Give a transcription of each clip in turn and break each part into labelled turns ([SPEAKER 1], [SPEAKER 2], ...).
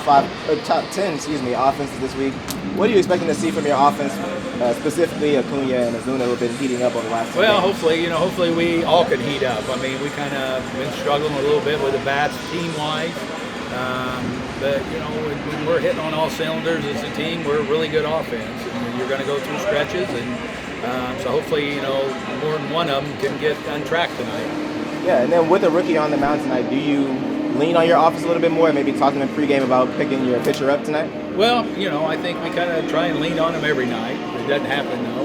[SPEAKER 1] top 10, offenses this week. What are you expecting to see from your offense, specifically Acuna and Ozuna, who have been heating up over the last 2
[SPEAKER 2] Well,
[SPEAKER 1] games?
[SPEAKER 2] hopefully we all can heat up. I mean, we kind of been struggling a little bit with the bats team-wise. But, when we're hitting on all cylinders as a team, we're a really good offense. And you're going to go through stretches, and so hopefully, more than one of them can get on track tonight.
[SPEAKER 1] Yeah, and then with a rookie on the mound tonight, do you lean on your offense a little bit more and maybe talk to them in pregame about picking your pitcher up tonight?
[SPEAKER 2] Well, I think we kind of try and lean on him every night. It doesn't happen, though.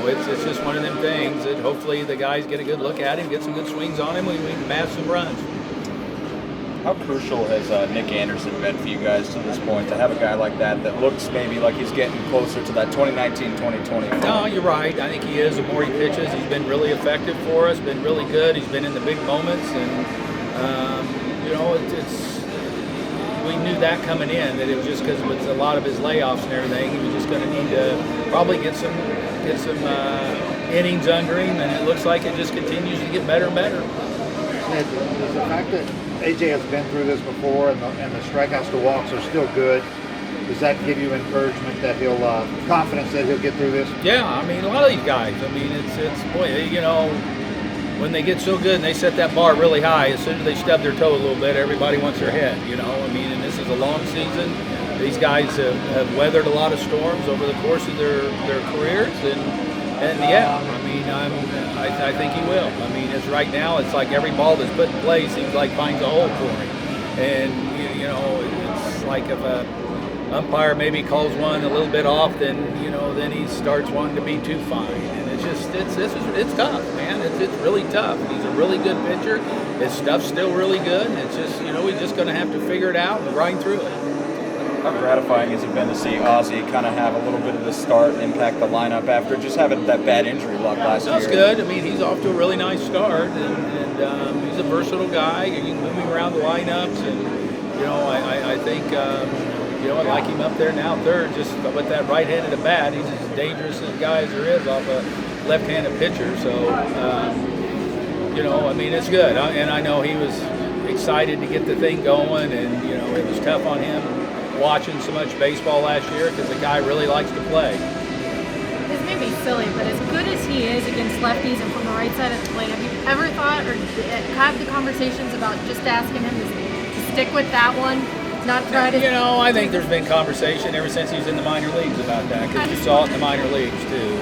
[SPEAKER 2] It's just one of them things that hopefully the guys get a good look at him, get some good swings on him, and we can mash some runs.
[SPEAKER 3] How crucial has Nick Anderson been for you guys to this point, to have a guy like that looks maybe like he's getting closer to that 2019-2020?
[SPEAKER 2] No, you're right. I think he is. The more he pitches, he's been really effective for us, been really good. He's been in the big moments, and, we knew that coming in, that it was just because with a lot of his layoffs and everything, he was just going to need to probably get some innings under him, and it looks like it just continues to get better and better.
[SPEAKER 4] Does the fact that AJ has been through this before and the strikeouts to walks are still good, does that give you encouragement that he'll confidence that he'll get through this?
[SPEAKER 2] Yeah, I mean, a lot of these guys, when they get so good and they set that bar really high, as soon as they stub their toe a little bit, everybody wants their head, and this is a long season. These guys have weathered a lot of storms over the course of their careers, I think he will. It's right now, it's like every ball that's put in play seems like finds a hole for him. And, it's like if a umpire maybe calls one a little bit off, then he starts wanting to be too fine. And it's tough, man. It's really tough. He's a really good pitcher. His stuff's still really good. And it's just, we're just going to have to figure it out and grind through it.
[SPEAKER 3] How gratifying has it been to see Ozzie kind of have a little bit of the start and impact the lineup after just having that bad injury luck last year?
[SPEAKER 2] That's good. He's off to a really nice start, and he's a versatile guy. You can move him around the lineups, and I think I like him up there now third, just with that right-handed bat. He's as dangerous a guy as there is off a left-handed pitcher. So it's good. And I know he was excited to get the thing going, and it was tough on him watching so much baseball last year because the guy really likes to play.
[SPEAKER 5] This may be silly, but as good as he is against lefties and from the right side of the plate, have you ever thought or have the conversations about just asking him to stick with that one, not try to...
[SPEAKER 2] I think there's been conversation ever since he was in the minor leagues about that, because you saw it in the minor leagues too.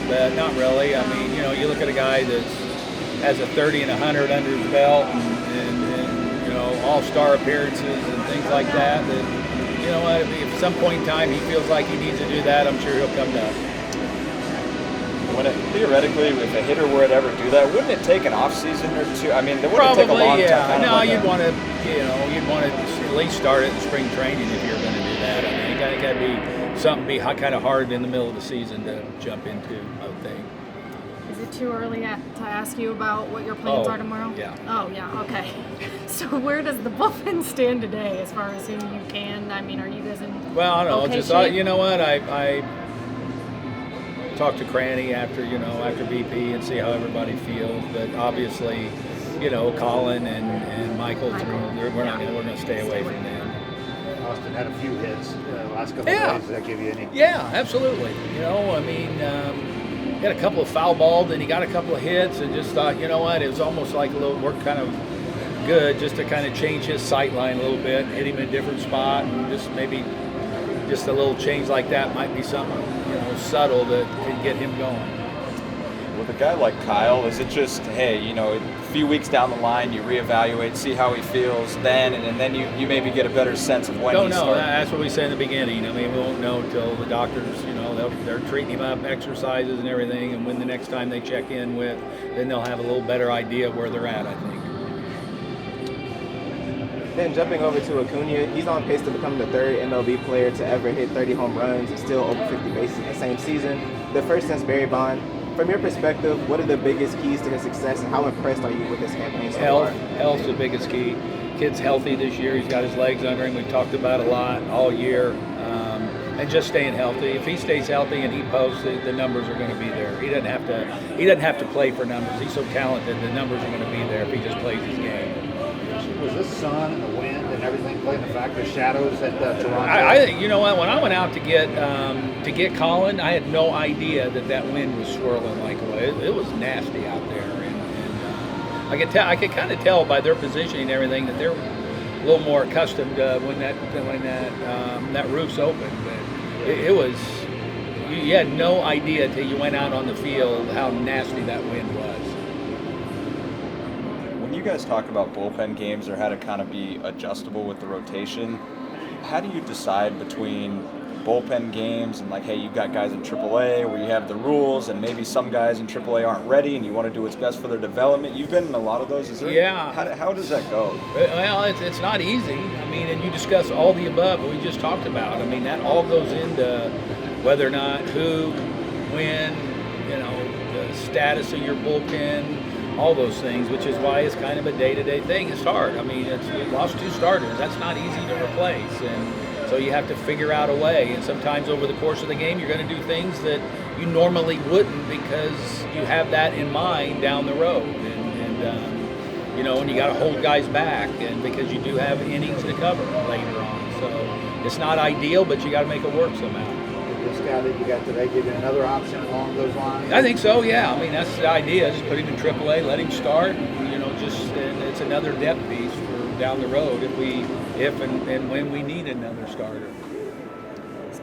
[SPEAKER 2] But not really. You look at a guy that has a 30 and 100 under his belt, and all-star appearances and things like that, if at some point in time he feels like he needs to do that, I'm sure he'll come to us.
[SPEAKER 3] Theoretically, if a hitter were to ever do that, wouldn't it take an off season or two? It wouldn't take a long time.
[SPEAKER 2] No, you'd want to at least start it in spring training if you're going to do that. It got to be something kind of hard in the middle of the season to jump into, I would think.
[SPEAKER 5] Is it too early to ask you about what your plans are tomorrow?
[SPEAKER 2] Yeah.
[SPEAKER 5] Oh, yeah, okay. So where does the bullpen stand today as far as who you can? Are you guys in
[SPEAKER 2] Well, I don't know.
[SPEAKER 5] shape?
[SPEAKER 2] You know what? I talked to Cranny after BP and see how everybody feels. But obviously, Colin and Michael, we're going to stay away from them.
[SPEAKER 4] Austin had a few hits last couple of days. Does that give you any?
[SPEAKER 2] Yeah, absolutely. He had a couple of foul balls, and he got a couple of hits, and just thought, it was almost like a little work kind of good just to kind of change his sight line a little bit, hit him in a different spot, and just maybe just a little change like that might be something, subtle that could get him going.
[SPEAKER 3] With a guy like Kyle, is it just, hey, a few weeks down the line, you reevaluate, see how he feels then, and then you maybe get a better sense of when he's starting?
[SPEAKER 2] That's what we say in the beginning. We won't know until the doctors, they're treating him up, exercises and everything, and when the next time they check in with, then they'll have a little better idea of where they're at, I think.
[SPEAKER 1] Then jumping over to Acuna, he's on pace to become the third MLB player to ever hit 30 home runs and still over 50 bases in the same season, the first since Barry Bonds. From your perspective, what are the biggest keys to his success, and how impressed are you with this campaign so far?
[SPEAKER 2] Health's the biggest key. Kid's healthy this year. He's got his legs under him. We've talked about it a lot all year. And just staying healthy. If he stays healthy and he posts, the numbers are going to be there. He doesn't have to play for numbers. He's so talented. The numbers are going to be there if he just plays his game.
[SPEAKER 4] was this sun and the wind and everything playing a factor? Shadows at Toronto.
[SPEAKER 2] I you know what? When I went out to get Colin, I had no idea that wind was swirling like it was nasty out there, and I could kind of tell by their positioning and everything that they're a little more accustomed when that roof's open. But it was. You had no idea until you went out on the field how nasty that wind was.
[SPEAKER 3] When you guys talk about bullpen games or how to kind of be adjustable with the rotation, how do you decide between bullpen games and like, hey, you've got guys in AAA where you have the rules and maybe some guys in AAA aren't ready and you want to do what's best for their development? You've been in a lot of those.
[SPEAKER 2] Yeah.
[SPEAKER 3] How does that go?
[SPEAKER 2] Well, it's not easy. I mean, and you discuss all the above that we just talked about. I mean, that all goes into whether or not, who, when, the status of your bullpen, all those things, which is why it's kind of a day-to-day thing. It's hard. I mean, we lost 2 starters. That's not easy to replace. And so you have to figure out a way. And sometimes over the course of the game, you're going to do things that you normally wouldn't because you have that in mind down the road. And you got to hold guys back, and because you do have innings to cover later on. So it's not ideal, but you got to make it work somehow.
[SPEAKER 4] This guy that you got today give you another option along those lines?
[SPEAKER 2] I think so, yeah. I mean, that's the idea. Just put him in AAA, let him start, and it's another depth piece for down the road if and when we need another starter.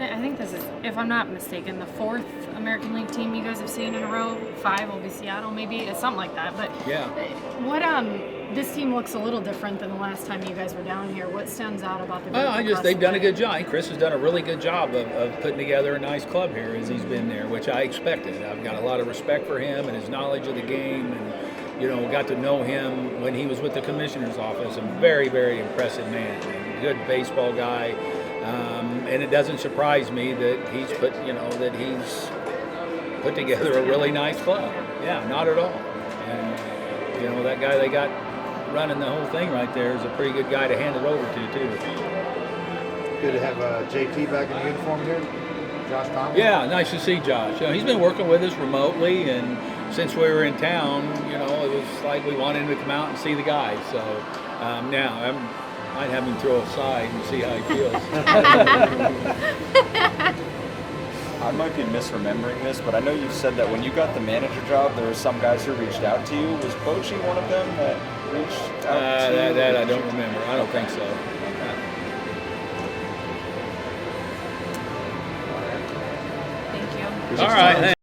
[SPEAKER 5] I think this is, if I'm not mistaken, the 4th American League team you guys have seen in a row. 5 will be Seattle, maybe. It's something like that. But
[SPEAKER 2] yeah.
[SPEAKER 5] This team looks a little different than the last time you guys were down here. What stands out about the group?
[SPEAKER 2] Well, they've done a good job. Chris has done a really good job of putting together a nice club here as he's been there, which I expected. I've got a lot of respect for him and his knowledge of the game, and got to know him when he was with the commissioner's office. A very, very impressive man, good baseball guy. And it doesn't surprise me that he's put together a really nice club. Yeah, not at all. And that guy they got running the whole thing right there is a pretty good guy to hand it over to too.
[SPEAKER 4] Good to have JT back in the uniform here. Josh Thomas.
[SPEAKER 2] Yeah, nice to see Josh. He's been working with us remotely, and since we were in town, it was like we wanted him to come out and see the guys. So now I might have him throw a side and see how he feels.
[SPEAKER 3] I might be misremembering this, but I know you've said that when you got the manager job, there were some guys who reached out to you. Was Bochy one of them that reached out to you?
[SPEAKER 2] That I don't remember. I don't think so.
[SPEAKER 5] Thank you.
[SPEAKER 2] All right.
[SPEAKER 5] Thanks.